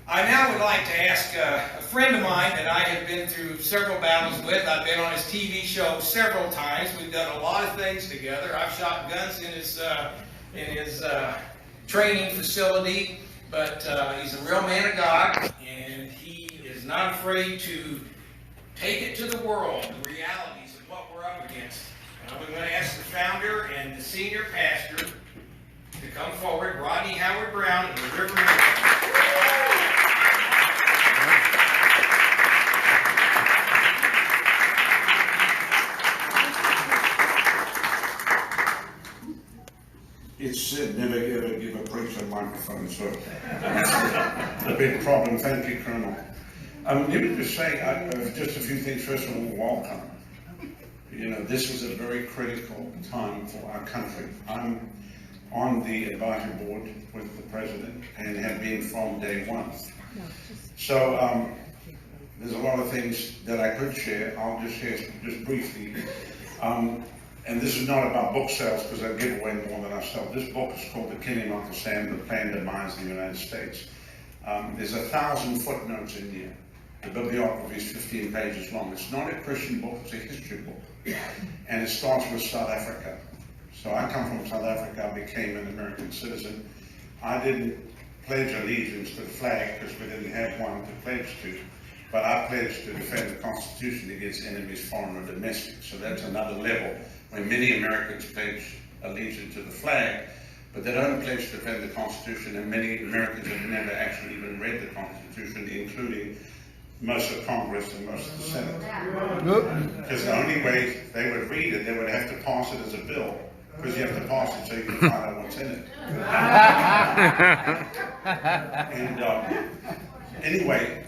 I now would like to ask a friend of mine that I have been through several battles with. I've been on his TV show several times. We've done a lot of things together. I've shot guns in his training facility, but he's a real man of God, and he is not afraid to take it to the world, the realities of what we're up against. And I'm going to ask the founder and the senior pastor to come forward, Rodney Howard-Browne of the River. It's said never ever give a preacher a microphone, so that's a big problem. Thank you, Colonel. Let me just say just a few things. First of all, welcome. You know, this is a very critical time for our country. I'm on the advisory board with the president and have been from day one. So there's a lot of things that I could share. I'll just share just briefly. And this is not about book sales, because I give away more than I sell. This book is called The Killing of the Sand, The Planned Demise of the United States. There's 1,000 footnotes in here. The bibliography is 15 pages long. It's not a Christian book, it's a history book. And it starts with South Africa. So I come from South Africa, I became an American citizen. I didn't pledge allegiance to the flag because we didn't have one to pledge to. But I pledged to defend the Constitution against enemies, foreign or domestic. So that's another level, when many Americans pledge allegiance to the flag, but they don't pledge to defend the Constitution, and many Americans have never actually even read the Constitution, including most of Congress and most of the Senate. Because the only way they would read it, they would have to pass it as a bill, because you have to pass it so you can find out what's in it. And anyway,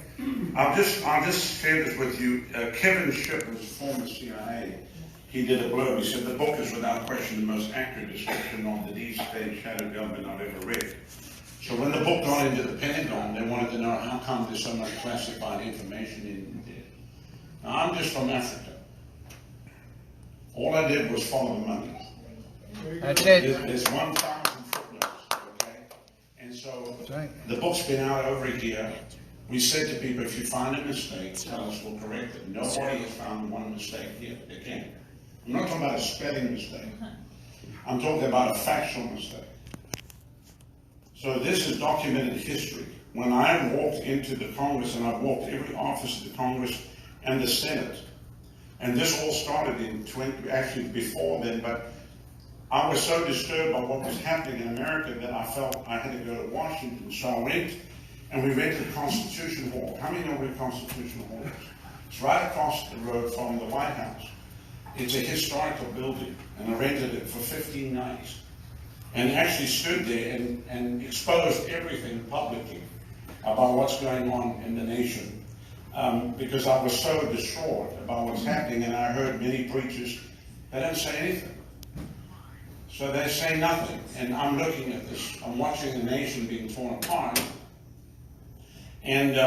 I'll just share this with you. Kevin Shipp was former CIA. He did a blurb. He said, the book is without question the most accurate description of the deep state shadow government I've ever read. So when the book got into the Pentagon, they wanted to know how come there's so much classified information in there. Now, I'm just from Africa. All I did was follow the money. That's it. There's 1,000 footnotes, okay? And so the book's been out over a year. We said to people, if you find a mistake, tell us, we'll correct it. Nobody has found one mistake here. They can't. I'm not talking about a spelling mistake. I'm talking about a factual mistake. So this is documented history. When I walked into the Congress, and I've walked every office of the Congress and the Senate, and this all started in actually before then, but I was so disturbed by what was happening in America that I felt I had to go to Washington. So I went, and we rented the Constitution Hall. How many know where the Constitution Hall is? It's right across the road from the White House. It's a historical building, and I rented it for 15 nights. And actually stood there and exposed everything publicly about what's going on in the nation. Because I was so distraught about what's happening, and I heard many preachers, they don't say anything. So they say nothing, and I'm looking at this. I'm watching the nation being torn apart. And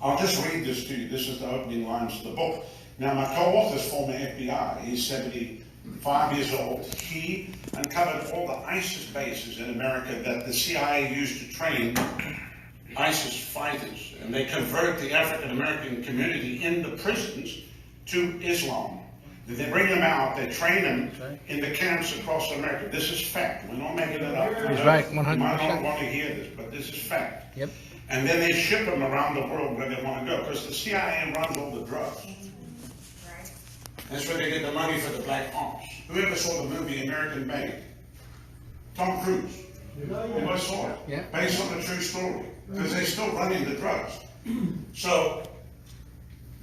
I'll just read this to you. This is the opening lines of the book. Now, my co-author is former FBI. He's 75 years old. He uncovered all the ISIS bases in America that the CIA used to train ISIS fighters. And they convert the African-American community in the prisons to Islam. They bring them out, they train them in the camps across America. This is fact. We're not making it up. That's right, 100%. You might not want to hear this, but this is fact. Yep. And then they ship them around the world where they want to go, because the CIA runs all the drugs. That's where they get the money for the black ops. Whoever saw the movie American Made? Tom Cruise. Everybody saw it. Yeah. Based on a true story. Because they're still running the drugs. So,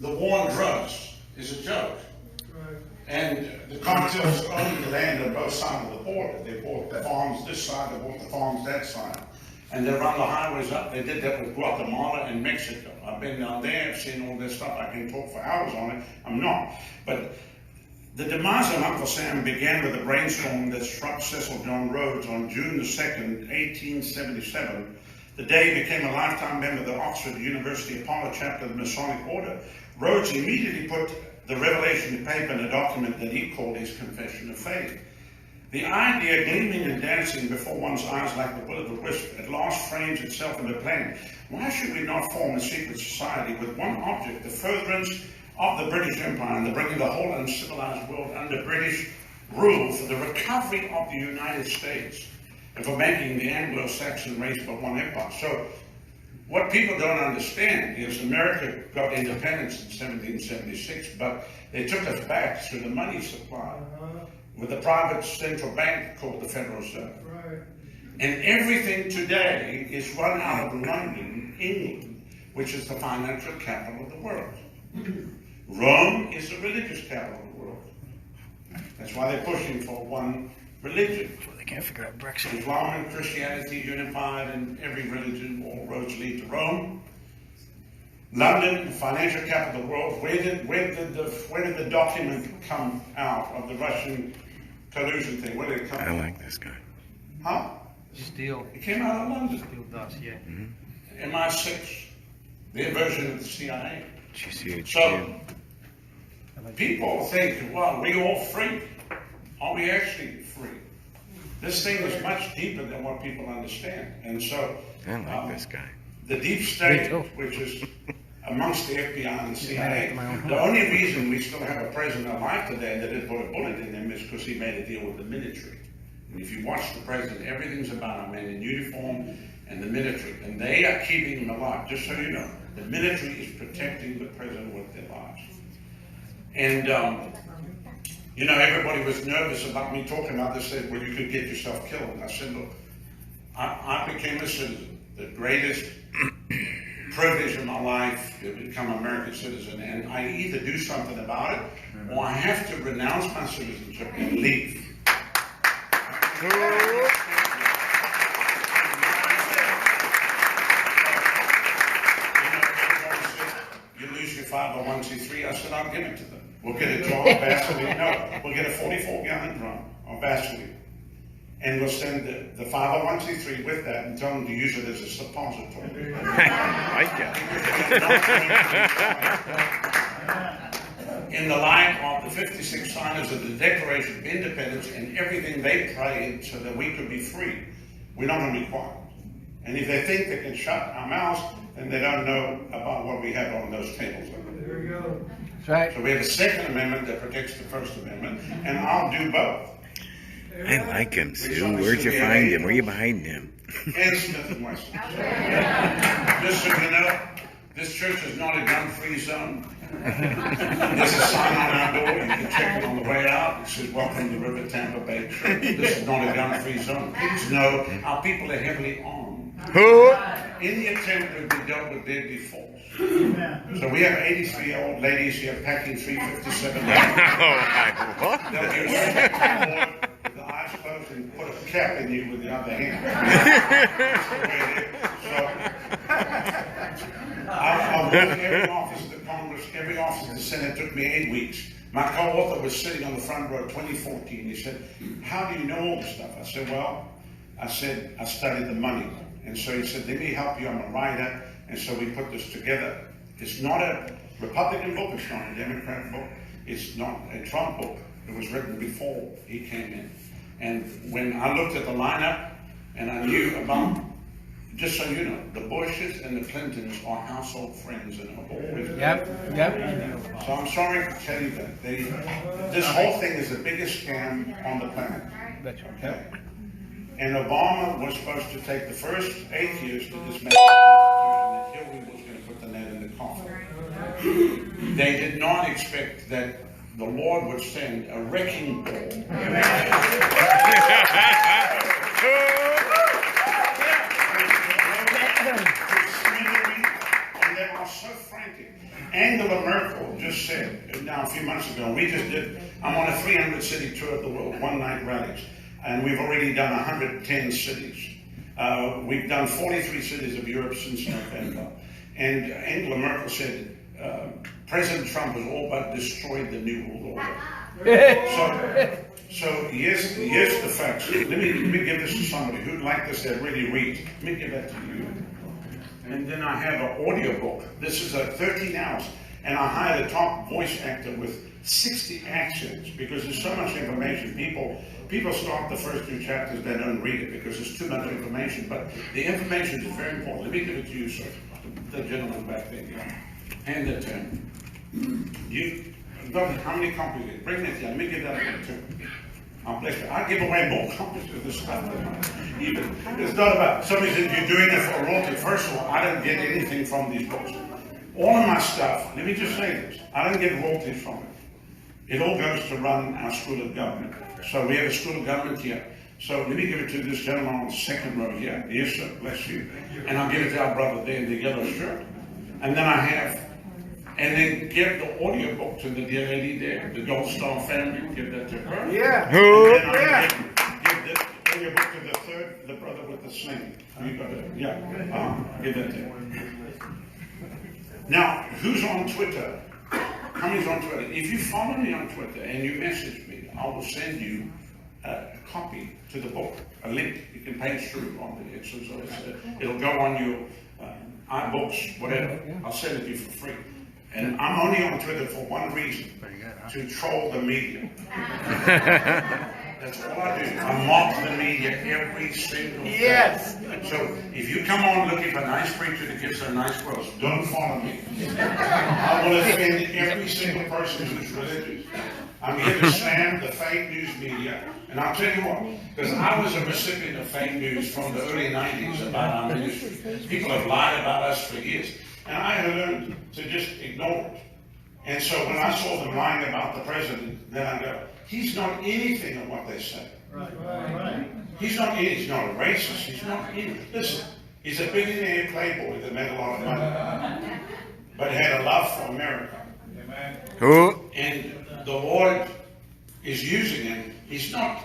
the war on drugs is a joke. And the cartels own the land on both sides of the border. They bought the farms this side, they bought the farms that side. And they run the highways up. They did that with Guatemala and Mexico. I've been down there, I've seen all this stuff. I can talk for hours on it. I'm not. But the demise of Uncle Sam began with a brainstorm that struck Cecil John Rhodes on June the 2nd, 1877. The day he became a lifetime member of the Oxford University Apollo chapter of the Masonic Order. Rhodes immediately put the revelation to paper in a document that he called his Confession of Faith. The idea gleaming and dancing before one's eyes like the will of a wisp at last frames itself in a plan. Why should we not form a secret society with one object, the furtherance of the British Empire and the bringing the whole uncivilized world under British rule for the recovery of the United States and for making the Anglo-Saxon race but one empire? So what people don't understand is America got independence in 1776, but they took us back through the money supply with a private central bank called the Federal Reserve. Right. And everything today is run out of London, England, which is the financial capital of the world. Rome is the religious capital of the world. That's why they're pushing for one religion. Well, they can't figure out Brexit. Islam and Christianity unified, and every religion, all roads lead to Rome. London, the financial capital of the world. Where did the document come out of the Russian collusion thing? Where did it come from? I like this guy. Huh? Steele. It came out of London. Steele does, yeah. MI6, their version of the CIA. GCHQ. So people think, well, we all free. Are we actually free? This thing is much deeper than what people understand. And so I like this guy. the deep state, which is amongst the FBI and the CIA, the only reason we still have a president alive today that didn't put a bullet in him is because he made a deal with the military. And if you watch the president, everything's about a man in uniform and the military, and they are keeping him alive. Just so you know, the military is protecting the president with their lives. And you know, everybody was nervous about me talking about this. Said, well, you could get yourself killed. And I said, look, I became a citizen, the greatest privilege in my life to become an American citizen, and I either do something about it or I have to renounce my citizenship and leave. You lose your 501c3. I said, I'll give it to them. We'll get a drum of Vaseline. No, we'll get a 44-gallon drum of Vaseline. And we'll send the 501c3 with that and tell them to use it as a suppository. I like it. In the light of the 56 signers of the Declaration of Independence and everything they prayed so that we could be free, we're not going to be quiet. And if they think they can shut our mouths, then they don't know about what we have on those tables. There we go. That's right. So we have a Second Amendment that protects the First Amendment, and I'll do both. I like him, Sue. Where'd you find him? Where are you behind him? And Smith & Wesson. Just so you know, this church is not a gun-free zone. There's a sign on our door. You can check it on the way out. It says, welcome to River Tampa Bay Church. This is not a gun-free zone. Please know, our people are heavily armed. In the attempt to be dealt with deadly force. So we have 83-year-old ladies here packing 357. Oh, I love this. With the eyes closed and put a cap in you with the other hand. So I've worked every office of the Congress, every office of the Senate. It took me 8 weeks. My co-author was sitting on the front row 2014. He said, how do you know all this stuff? I said, well, I studied the money. And so he said, let me help you. I'm a writer. And so we put this together. It's not a Republican book. It's not a Democrat book. It's not a Trump book. It was written before he came in. And when I looked at the lineup and I knew about, just so you know, the Bushes and the Clintons are household friends and have always been. Yep. So I'm sorry to tell you that this whole thing is the biggest scam on the planet. Okay? And Obama was supposed to take the first 8 years to dismantle the Constitution, and Hillary was going to put the net in the coffin. They did not expect that the Lord would send a wrecking ball. And they are so frantic. Angela Merkel just said, now a few months ago, I'm on a 300-city tour of the world, one-night rallies. And we've already done 110 cities. We've done 43 cities of Europe since November. And Angela Merkel said, President Trump has all but destroyed the New World Order. So here's the facts. Let me give this to somebody who'd like this that really reads. Let me give that to you. And then I have an audio book. This is 13 hours. And I hired a top voice actor with 60 accents because there's so much information. People start the first 2 chapters, they don't read it because there's too much information. But the information is very important. Let me give it to you, sir. The gentleman back there. Hand it to him. You got how many copies? Bring it here. Let me get that one too. I'll bless you. I give away more copies of this stuff than even. It's not about somebody said you're doing it for royalty. First of all, I don't get anything from these books. All of my stuff, let me just say this, I don't get royalties from it. It all goes to run our school of government. So we have a school of government here. So let me give it to this gentleman on the second row here. Yes, sir, bless you. And I'll give it to our brother there in the yellow shirt. And then then give the audio book to the dear lady there, the Gold Star family, give that to her. Yeah. And then I give the audio book to the brother with the sling. You got it? Yeah. Give that to him. Now, who's on Twitter? How many's on Twitter? If you follow me on Twitter and you message me, I will send you a copy to the book, a link. You can page through on the it'll go on your iBooks, whatever. I'll send it to you for free. And I'm only on Twitter for one reason, to troll the media. That's all I do. I mock the media every single day. Yes. So if you come on looking for a nice preacher that gives a nice quote, don't follow me. I will offend every single person who's religious. I'm here to slam the fake news media. And I'll tell you what, because I was a recipient of fake news from the early 90s about our ministry. People have lied about us for years. And I had learned to just ignore it. And so when I saw them lying about the president, then I go, he's not anything of what they say. Right. He's not a racist. He's not anything. Listen, he's a billionaire playboy that made a lot of money. But he had a love for America. Who? And the Lord is using him. He's not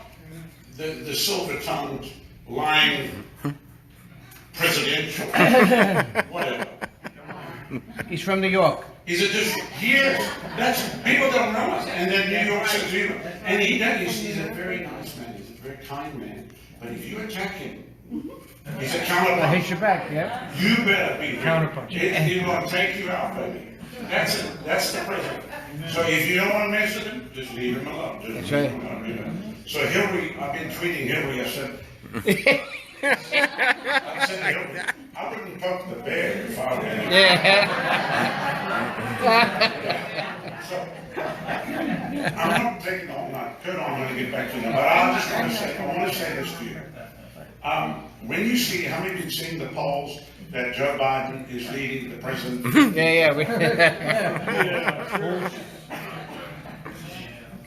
the silver-tongued, lying presidential, whatever. He's from New York. He's a that's, people don't know us. And then New York City, and he's a very nice man, he's a very kind man. But if you attack him, he's a counterpunch. Hit your back, yeah. You better be Counterpunch. He's going to take you out, baby. That's it. That's the president. So if you don't want to mess with him, just leave him alone. Just leave him alone, you know. So Hillary, I've been tweeting Hillary, I said, Hillary, I wouldn't poke the bear if I were in. So, I'm not taking all night. Kurt, I'm going to get back to you, but I want to say this to you. When you see, how many of you have seen the polls that Joe Biden is leading the president?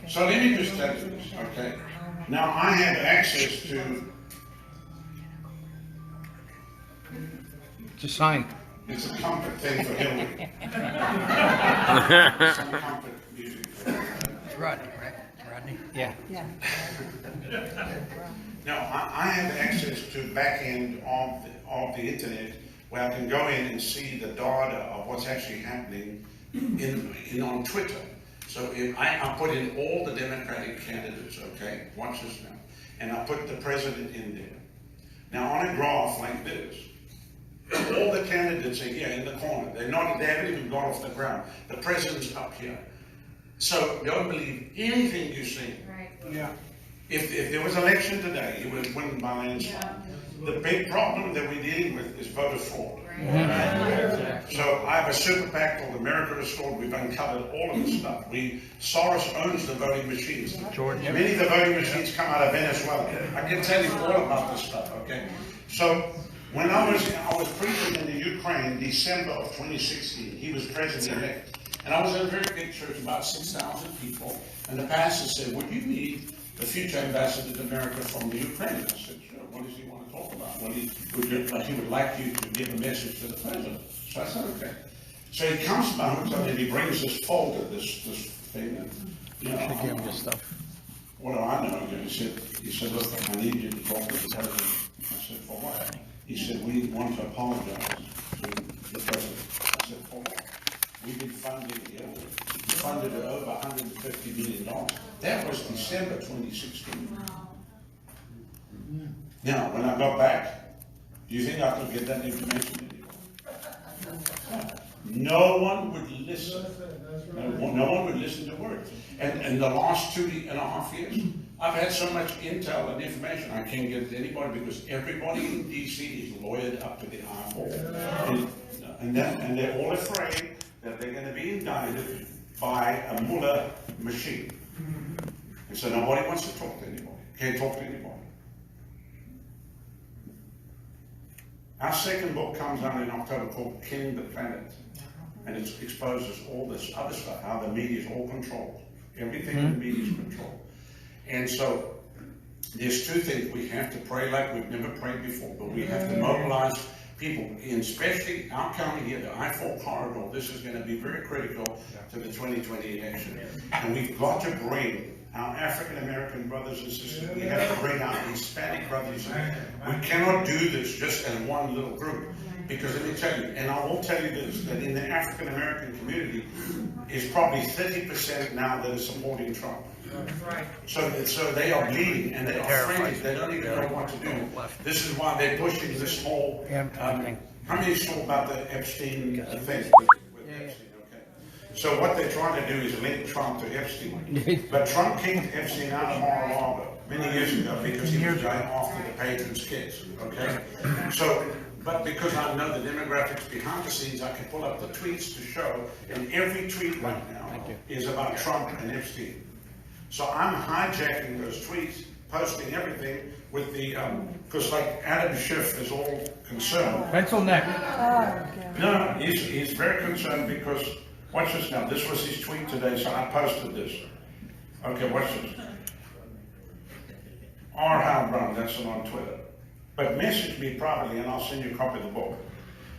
So let me just tell you this, okay? Now I have access to. It's a sign. It's a comfort thing for Hillary. Some comfort music for Hillary. Rodney, right? Rodney? Yeah. Now, I have access to the back end of the internet where I can go in and see the data of what's actually happening on Twitter. So if I put in all the Democratic candidates, okay, watch this now, and I put the president in there. Now on a graph like this, all the candidates are here in the corner. They haven't even got off the ground. The president's up here. So don't believe anything you see. Right. Yeah. If there was election today, he would win by landslide. The big problem that we're dealing with is voter fraud. So I have a super PAC called America Restored. We've uncovered all of this stuff. Soros owns the voting machines. Georgia. Many of the voting machines come out of Venezuela. I can tell you all about this stuff, okay? So when I was preaching in the Ukraine, December of 2016, he was president-elect. And I was in a very big church, about 6,000 people, and the pastor said, would you need the future ambassador to America from the Ukraine? I said, sure. What does he want to talk about? He would like you to give a message to the president. So I said, okay. So he comes by and he brings this folder, this thing, and, you know, what do I know? He said, look, I need you to talk to the president. I said, for what? He said, we want to apologize to the president. I said, for what? We've been funding Hillary. We funded her over $150 million. That was December 2016. Now, when I got back, do you think I could get that information anymore? No one would listen. No one would listen to words. And the last 2.5 years, I've had so much intel and information I can't give to anybody because everybody in D.C. is lawyered up to the eyeball. And they're all afraid that they're going to be indicted by a Mueller machine. And so nobody wants to talk to anybody. Can't talk to anybody. Our second book comes out in October called Killing the Planet. And it exposes all this other stuff, how the media is all controlled. Everything in the media is controlled. And so there's two things. We have to pray like we've never prayed before, but we have to mobilize people, especially our county here, the I-4 corridor. This is going to be very critical to the 2020 election. And we've got to bring our African-American brothers and sisters. We have to bring our Hispanic brothers. We cannot do this just as one little group. Because let me tell you, and I will tell you this, that in the African-American community is probably 30% now that are supporting Trump. Right. So they are bleeding and they are frantic. They don't even know what to do. This is why they're pushing this whole, how many saw about the Epstein thing with Epstein? Okay. So what they're trying to do is link Trump to Epstein. But Trump kicked Epstein out of Mar-a-Lago many years ago because he was going after the patrons' kids. Okay. But because I know the demographics behind the scenes, I can pull up the tweets to show, and every tweet right now is about Trump and Epstein. So I'm hijacking those tweets, posting everything with the, because like Adam Schiff is all concerned. Pencil neck. No, he's very concerned because, watch this now, this was his tweet today, so I posted this. Okay, watch this. Howard-Browne, that's it on Twitter. But message me privately and I'll send you a copy of the book.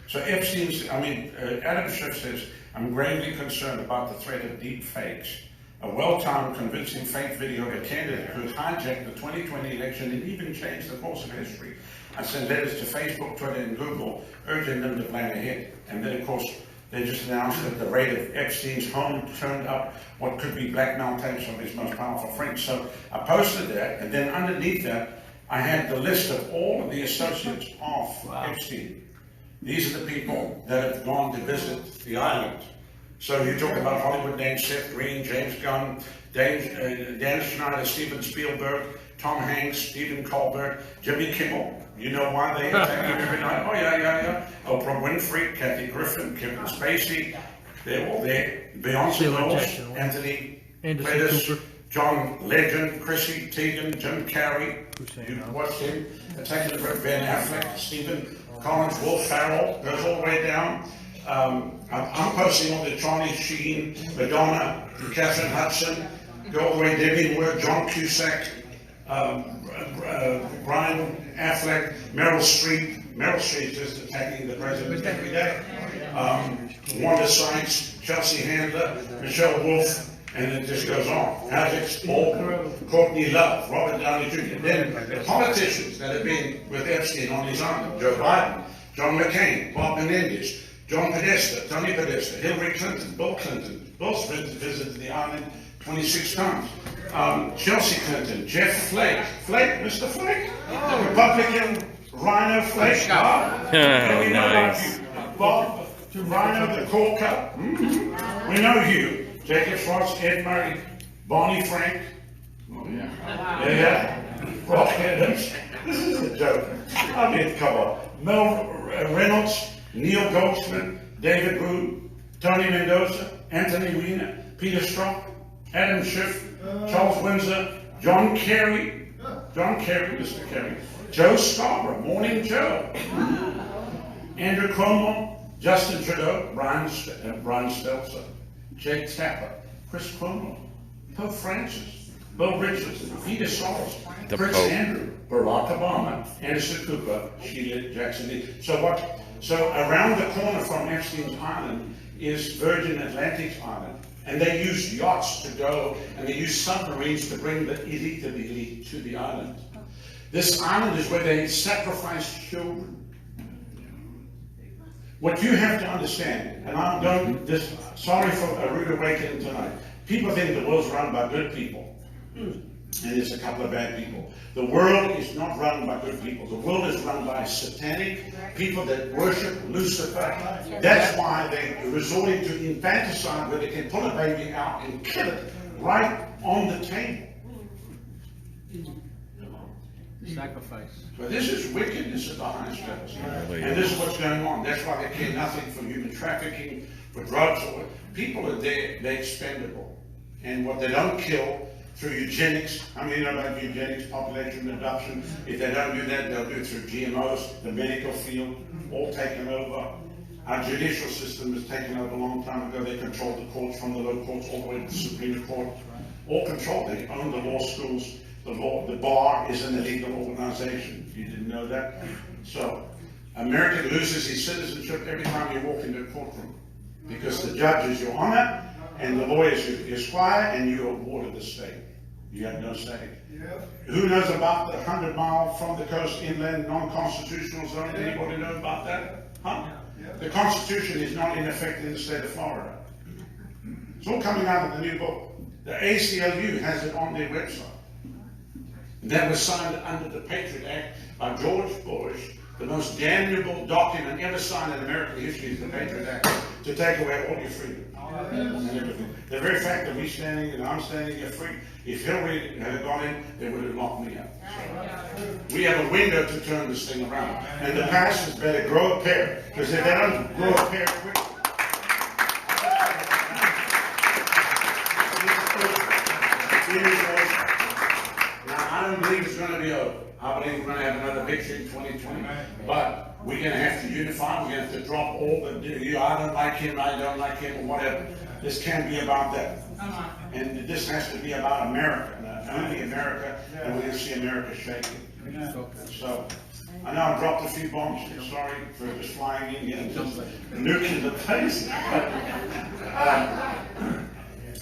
So Adam Schiff says, I'm gravely concerned about the threat of deep fakes. A well-timed, convincing fake video of a candidate who hijacked the 2020 election and even changed the course of history. I sent letters to Facebook, Twitter, and Google, urging them to plan ahead. And then, of course, they just announced that the rate of Epstein's home turned up what could be blackmail tapes of his most powerful friends. So I posted that, and then underneath that, I had the list of all of the associates of Epstein. These are the people that have gone to visit the island. So you talk about Hollywood names, Seth Green, James Gunn, Dan Schneider, Steven Spielberg, Tom Hanks, Stephen Colbert, Jimmy Kimmel. You know why they attack him every night? Oh, yeah. Oprah Winfrey, Kathy Griffin, Kevin Spacey. They're all there. Beyonce Knowles, Anthony Pettis, John Legend, Chrissy Teigen, Jim Carrey. You've watched him. Attacking Ben Affleck, Stephen Collins, Will Ferrell, goes all the way down. I'm posting all the Charlie Sheen, Madonna, Catherine Hudson, go all the way, Debbie Moore, John Cusack, Brian Affleck, Meryl Streep. Meryl Streep just attacking the president every day. Wanda Sykes, Chelsea Handler, Michelle Wolf, and it just goes on. Alex Baldwin, Courtney Love, Robert Downey Jr. Then the politicians that have been with Epstein on his island: Joe Biden, John McCain, Bob Menendez, John Podesta, Tony Podesta, Hillary Clinton, Bill Clinton. Bill's visited the island 26 times. Chelsea Clinton, Jeff Flake, Mr. Flake, the Republican Rhino Flake. Nice. Bob Rhino, the corker. We know you. Jacob Schwartz, Ed Murray, Barney Frank. Oh, yeah. Rock Adams. This is a joke. I mean, come on. Mel Reynolds, Neil Goldsmith, David Boone, Tony Mendoza, Anthony Weiner, Peter Strzok, Adam Schiff, Charles Windsor, John Kerry, Mr. Kerry, Joe Scarborough, Morning Joe, Andrew Cuomo, Justin Trudeau, Brian Stelzer, Jake Tapper, Chris Cuomo, Pope Francis, Bill Richards, Peter Soros, Prince Andrew, Barack Obama, Anderson Cooper, Sheila Jackson Lee. So around the corner from Epstein's Island is Virgin Atlantic's island. And they use yachts to go, and they use submarines to bring the elite of the elite to the island. This island is where they sacrifice children. What you have to understand, and I'm going this, sorry for a rude awakening tonight. People think the world's run by good people. And there's a couple of bad people. The world is not run by good people. The world is run by satanic people that worship Lucifer. That's why why they're resorting to infanticide, where they can pull a baby out and kill it right on the table. Sacrifice. But this is wickedness at the highest levels. Really And this is. is what's going on. That's why they care nothing for human trafficking, for drugs, or people are there, they're expendable. And what they don't kill through eugenics, I mean, you know about eugenics, population reduction, if they don't do that, they'll do it through GMOs, the medical field, all taken over. Our judicial system was taken over a long time ago. They controlled the courts from the low courts all the way to the Supreme Court. All controlled. They own the law schools. The bar is an illegal organization. You didn't know that? So, America loses his citizenship every time you walk into a courtroom. Because the judge is your honor, and the lawyer is your squire, and you are ward of the state. You have no say. Who knows about the 100-mile from the coast inland non-constitutional zone? Anybody know about that? Huh? The Constitution is not in effect in the state of Florida. It's all coming out of the new book. The ACLU has it on their website. That was signed under the Patriot Act by George Bush, the most damnable document ever signed in American history is the Patriot Act, to take away all your freedom and everything. The very fact that we're standing and I'm standing here free, if Hillary had gone in, they would have locked me up. So, we have a window to turn this thing around. And the pastors better grow a pair, because if they don't grow a pair quickly, now, I don't believe it's going to be over. I believe we're going to have another victory in 2020. But we're going to have to unify. We're going to have to drop all the, I don't like him, I don't like him, or whatever. This can't be about that. And this has to be about America, not only America, and we're going to see America shaking. So, I know I dropped a few bombs. Sorry for just flying in here and just nuking the place.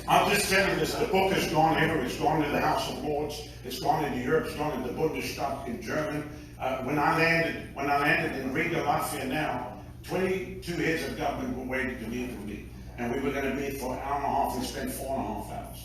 I'll just tell you this, the book has gone everywhere. It's gone to the House of Lords, it's gone into Europe, it's gone into the Bundestag in Germany. When I landed in Riga, Latvia now, 22 heads of government were waiting to meet with me. And we were going to meet for an hour and a half, we spent 4.5 hours.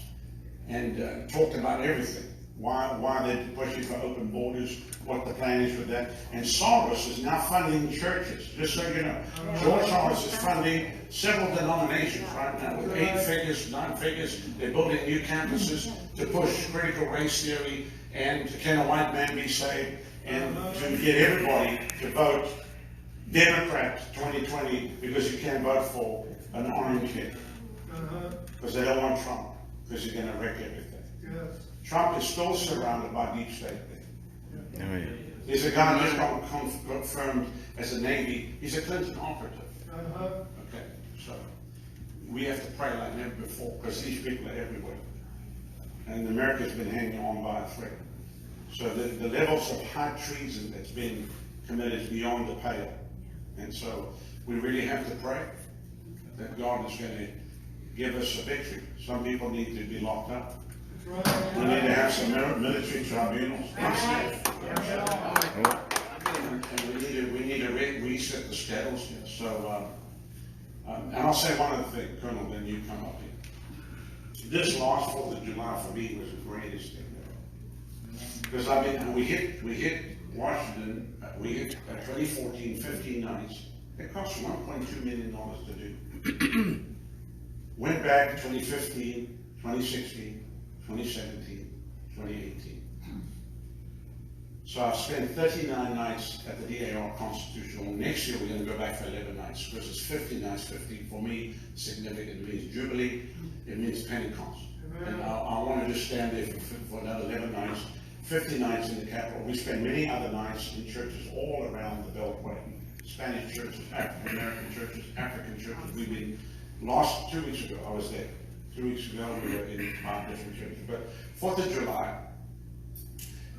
And talked about everything. Why they're pushing for open borders, what the plan is with that. And Soros is now funding churches, just so you know. George Soros is funding several denominations right now with 8 figures, 9 figures. They're building new campuses to push critical race theory and to can a white man be saved and to get everybody to vote Democrat 2020 because you can't vote for an orange head. Because they don't want Trump, because he's going to wreck everything. Trump is still surrounded by deep state. Oh, yeah. He's a guy just got confirmed as a Navy. He's a Clinton operative. Okay, so we have to pray like never before because these people are everywhere. And America's been hanging on by a thread. So the levels of high treason that's been committed is beyond the pale. And so we really have to pray that God is going to give us a victory. Some people need to be locked up. We need to have some military tribunals. And we need to reset the schedules here. So, and I'll say one other thing, Colonel, then you come up here. This last 4th of July for me was the greatest thing ever. Because we hit Washington, we hit 2014, 15 nights. It cost $1.2 million to do. Went back 2015, 2016. 2017, 2018. So I've spent 39 nights at the DAR Constitutional. Next year we're going to go back for 11 nights because it's 50 nights. 50 for me significant. It means Jubilee. It means Pentecost. And I want to just stand there for another 11 nights, 50 nights in the capital. We spend many other nights in churches all around the Beltway. Spanish churches, African American churches, African churches. We've been, 2 weeks ago I was there. 2 weeks ago, we were in 5 different churches. But 4th of July,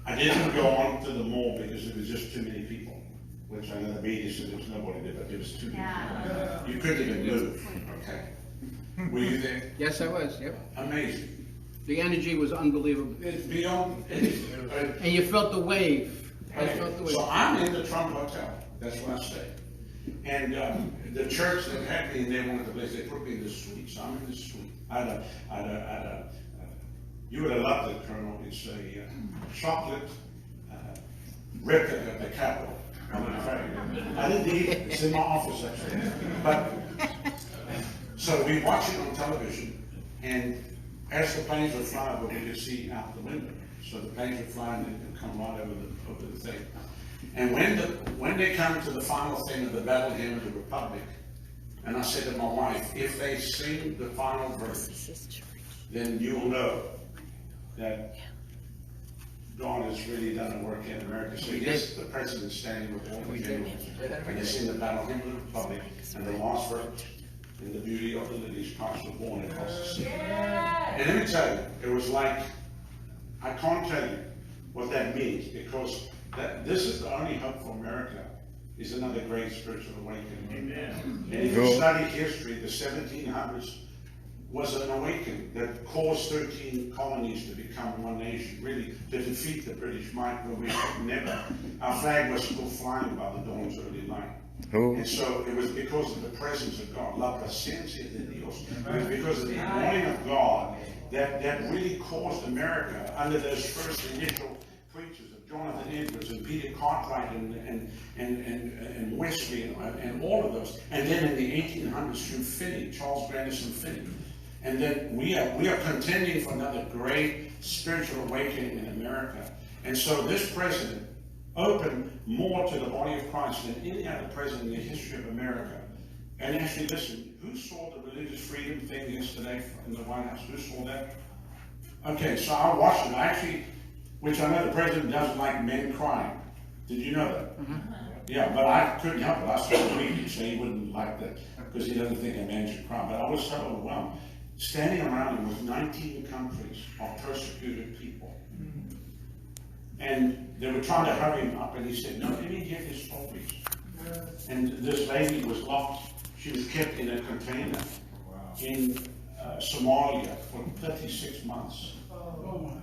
I didn't go on to the mall because it was just too many people. Which I know the media said there was nobody there, but there was too many people. You couldn't even move. Okay. Were you there? Yes, I was, yep. Amazing. The energy was unbelievable. It's beyond anything. And you felt the wave. I felt the wave. So I'm in the Trump Hotel. That's where I stay. And the church that had me in there, one of the places, they put me in the suite. So I'm in the suite. You would have loved it, Colonel. It's a chocolate replica of the Capitol. I didn't eat it. It's in my office, actually. But So we watch it on television, and as the planes were flying, we could see out the window. So the planes were flying and come right over the thing. And when they come to the final thing of the Battle Hymn of the Republic, and I said to my wife, if they sing the final verse, then you'll know that God has really done a work in America. So yes, the president standing with all the generals, and they sing the Battle Hymn of the Republic, and the last verse, in the beauty of the lilies, Christ was born across the sea. And let me tell you, it was like, I can't tell you what that means, because this is the only hope for America, is another great spiritual awakening. Amen. And if you study history, the 1700s was an awakening that caused 13 colonies to become one nation, really to defeat the British might, where we should never. Our flag was still flying by the dawn's early light. And so it was because of the presence of God, la presencia de Dios. It was because of the anointing of God that really caused America, under those first initial preachers of Jonathan Edwards and Peter Cartwright and Wesley and all of those, and then in the 1800s through Finney, Charles Grandison Finney. And then we are contending for another great spiritual awakening in America. And so this president opened more to the body of Christ than any other president in the history of America. And actually, listen, who saw the religious freedom thing yesterday in the White House? Who saw that? Okay, so I watched it. Actually, which I know the president doesn't like men crying. Did you know that? Mm-hmm. Yeah, but I couldn't help it. I started reading, so he wouldn't like that, because he doesn't think a man should cry. But I was so overwhelmed. Standing around him was 19 countries of persecuted people. And they were trying to hurry him up, and he said, no, let me get his stories. And this lady was locked. She was kept in a container in Somalia for 36 months.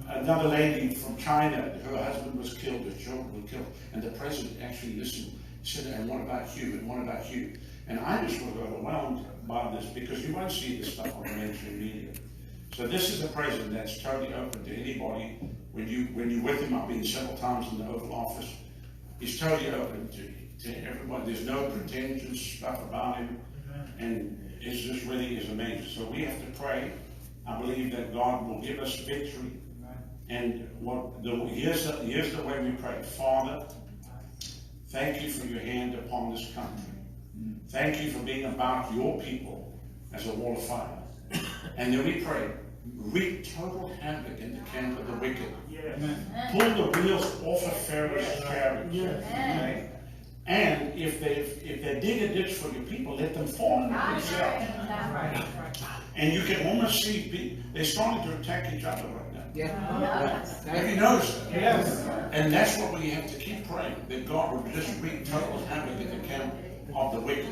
Another lady from China, her husband was killed, her children were killed, and the president actually listened. He said, and what about you, and what about you? And I just was overwhelmed by this, because you won't see this stuff on the mainstream media. So this is a president that's totally open to anybody. When you're with him, I've been several times in the Oval Office. He's totally open to everybody. There's no pretentious stuff about him, and it's just really is amazing. So we have to pray. I believe that God will give us victory. And here's the way we pray. Father, thank you for your hand upon this country. Thank you for being about your people as a wall of fire. And then we pray, wreak total havoc in the camp of the wicked. Pull the wheels off of Pharaoh's carriage. Okay? And if they dig a ditch for your people, let them fall into themselves. And you can almost see they're starting to attack each other right now. Yeah. Have you noticed that? Yes. And that's what we have to keep praying, that God will just wreak total havoc in the camp of the wicked,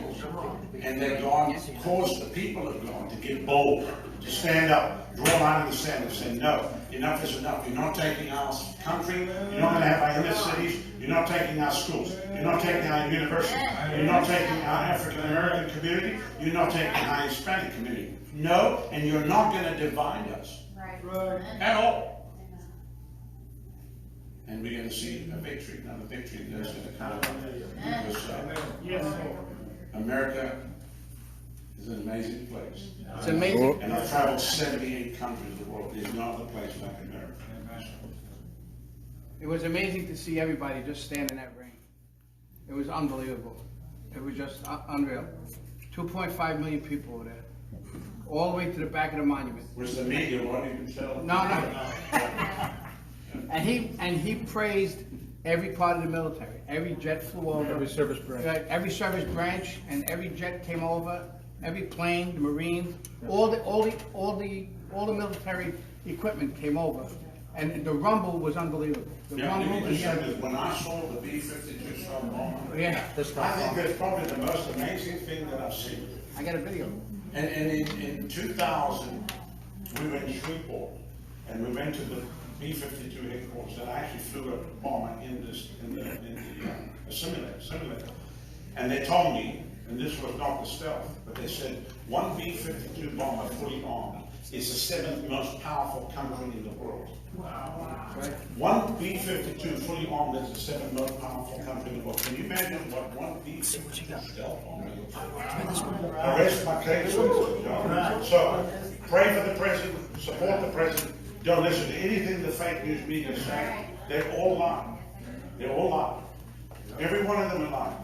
and that God cause the people of God to get bold, to stand up, draw a line in the sand and say, no, enough is enough. You're not taking our country, you're not going to have our inner cities, you're not taking our schools, you're not taking our university, you're not taking our African American community, you're not taking our Hispanic community. No, and you're not going to divide us at all. And we're going to see a victory, another victory that's going to come. Because America is an amazing place. It's amazing. And I've traveled 78 countries in the world. There's no other place like America. It was amazing to see everybody just stand in that ring. It was unbelievable. It was just unreal. 2.5 million people were there. All the way to the back of the monument. Was the media what you can tell? No. And he praised every part of the military. Every jet flew over. Every service branch. Every service branch, and every jet came over. Every plane, the Marines, all the military equipment came over, and the rumble was unbelievable. The rumble. You said that when I saw the B-52 submarine, Yeah. I think that's probably the most amazing thing that I've seen. I got a video. And in 2000, we were in Shreveport, and we went to the B-52 headquarters, and I actually flew a bomber in the simulator. And they told me, and this was not the stealth, but they said one B-52 bomber fully armed is the 7th most powerful country in the world. One B-52 fully armed is the 7th most powerful country in the world. Can you imagine what one B-52 stealth bomber looks like? I rest my case. So, pray for the president, support the president. Don't listen to anything the fake news media say. They're all lying. They're all lying. Every one of them are lying.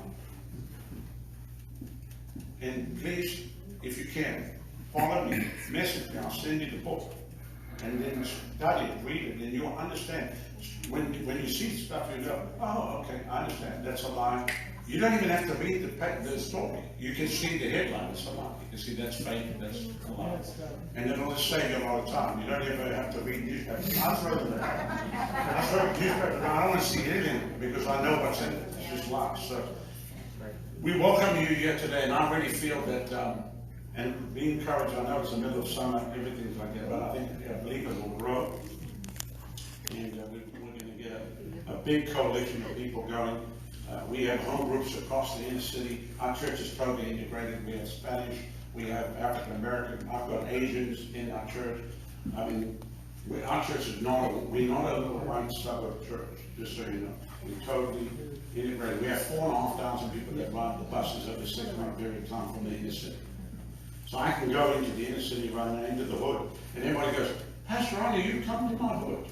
And please, if you can, follow me, message me, I'll send you the book. And then study it, read it, and you'll understand. When you see stuff, you go, oh, okay, I understand, that's a lie. You don't even have to read the story. You can see the headline, it's a lie. You can see that's fake, that's a lie. And it'll just save you a lot of time. You don't even have to read newspapers. I throw newspapers, I don't want to see anything because I know what's in it. It's just lies. So we welcome you here today, and I really feel that, and be encouraged. I know it's the middle of summer, everything's like that, but I think believers will grow. And we're going to get a big coalition of people going. We have home groups across the inner city. Our church is totally integrated. We have Spanish, we have African American, I've got Asians in our church. I mean, our church is we're not a little white suburb church, just so you know. We're totally integrated. We have 4,500 people that ride the buses over a 6-month period of time from the inner city. So I can go into the inner city right now, into the hood, and everybody goes, Pastor Rodney, you come to my hood.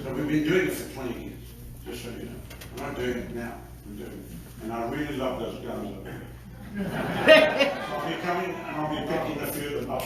So we've been doing it for 20 years, just so you know. We're not doing it now, we're doing it. And I really love those guns up there. So I'll be coming, and I'll be picking a few of them up.